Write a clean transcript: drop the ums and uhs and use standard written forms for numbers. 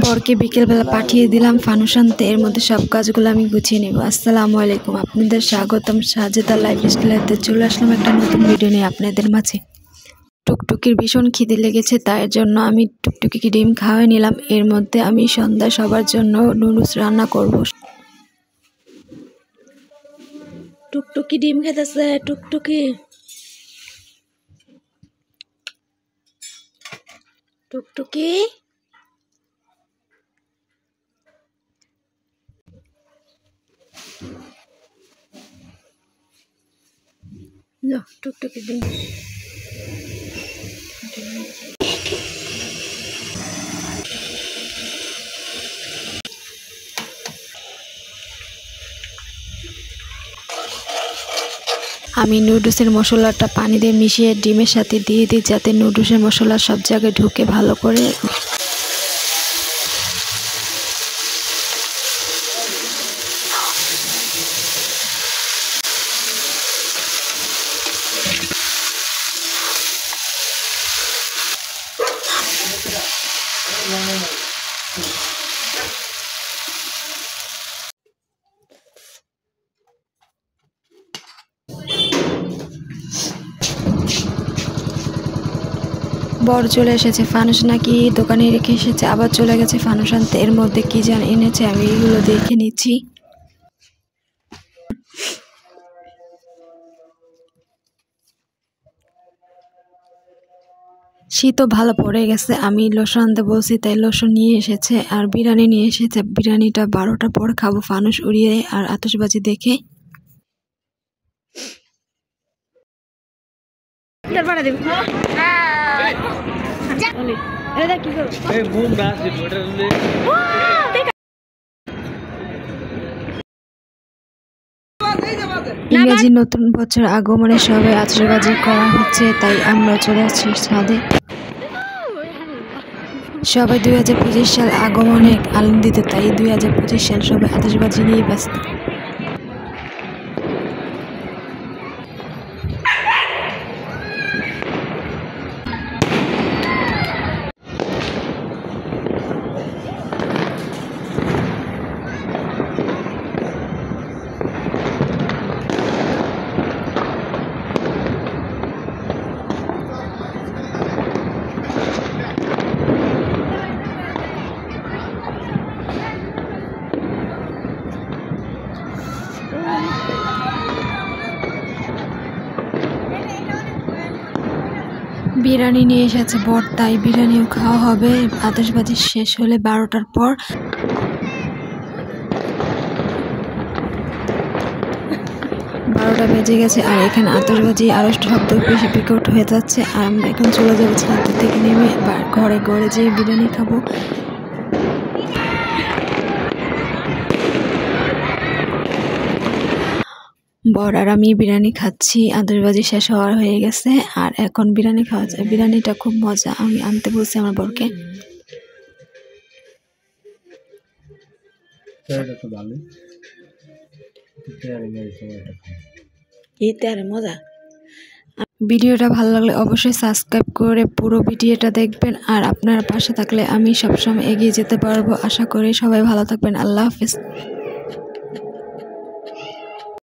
বরকে বিকেলবেলা পাঠিয়ে দিলাম ফানুস আনতে। এর মধ্যে সব কাজগুলো আমি গুছিয়ে নেব। আসসালামু আলাইকুম, আপনাদের স্বাগতম সাজেদা লাইফস্টাইলেতে। চলে আসলাম একটা নতুন ভিডিও নিয়ে আপনাদের মাঝে। টুকটুকির ভীষণ খিদে লেগেছে, তার জন্য আমি টুকটুকিকে ডিম খাওয়াই নিলাম। এর মধ্যে আমি সন্ধ্যায় সবার জন্য নুডলস রান্না করব। টুকটুকি ডিম খেতেছে। টুকটুকি টুকটুকি টুকটুকি ডিম। আমি নুডলসের মশলাটা পানি দিয়ে মিশিয়ে ডিমের সাথে দিয়ে দিই, যাতে নুডলসের মশলা সব জায়গায় ঢুকে ভালো করে। বর চলে এসেছে, ফানুস নাকি দোকানে রেখে এসেছে, আবার চলে গেছে ফানুস আনতে। এর মধ্যে কি যেন এনেছে, আমি এগুলো দেখে নিচ্ছি। শীতও ভালো পড়ে গেছে, আমি লোশন আনতে বলছি তাই লোশন নিয়ে এসেছে। আর বিরিয়ানি নিয়ে এসেছে, বিরিয়ানিটা 12টার পর খাবো ফানুস উড়িয়ে আর আতশবাজি দেখে। ইংরেজি নতুন বছর আগমনে সবাই আতশবাজি করা হচ্ছে, তাই আমরা চলে আসছি ছাদে। সবাই 2025 সাল আগমনে আনন্দিত, তাই 2025 সাল সবাই আতশবাজি নিয়ে ব্যস্ত। বিরিয়ানি নিয়ে এসেছে বর, তাই বিরিয়ানিও খাওয়া হবে আতশবাজি শেষ হলে 12টার পর। 12টা বেজে গেছে আর এখানে আতশবাজি আরো শব্দ বেশি বিকট হয়ে যাচ্ছে। আর আমরা এখন চলে যাবো ছাদ থেকে নেমে ঘরে ঘরে যেয়ে বিরিয়ানি খাবো। বর আর আমি বিরিয়ানি খাচ্ছি, আতশবাজি শেষ হয়ে গেছে আর এখন বিরিয়ানি খাওয়া যায়। বিরিয়ানিটা খুব মজা, আমি আনতে বলছি আমার বরকে। মজা। ভিডিওটা ভালো লাগলে অবশ্যই সাবস্ক্রাইব করে পুরো ভিডিওটা দেখবেন। আর আপনার পাশে থাকলে আমি সবসময় এগিয়ে যেতে পারবো। আশা করি সবাই ভালো থাকবেন। আল্লাহ হাফেজ।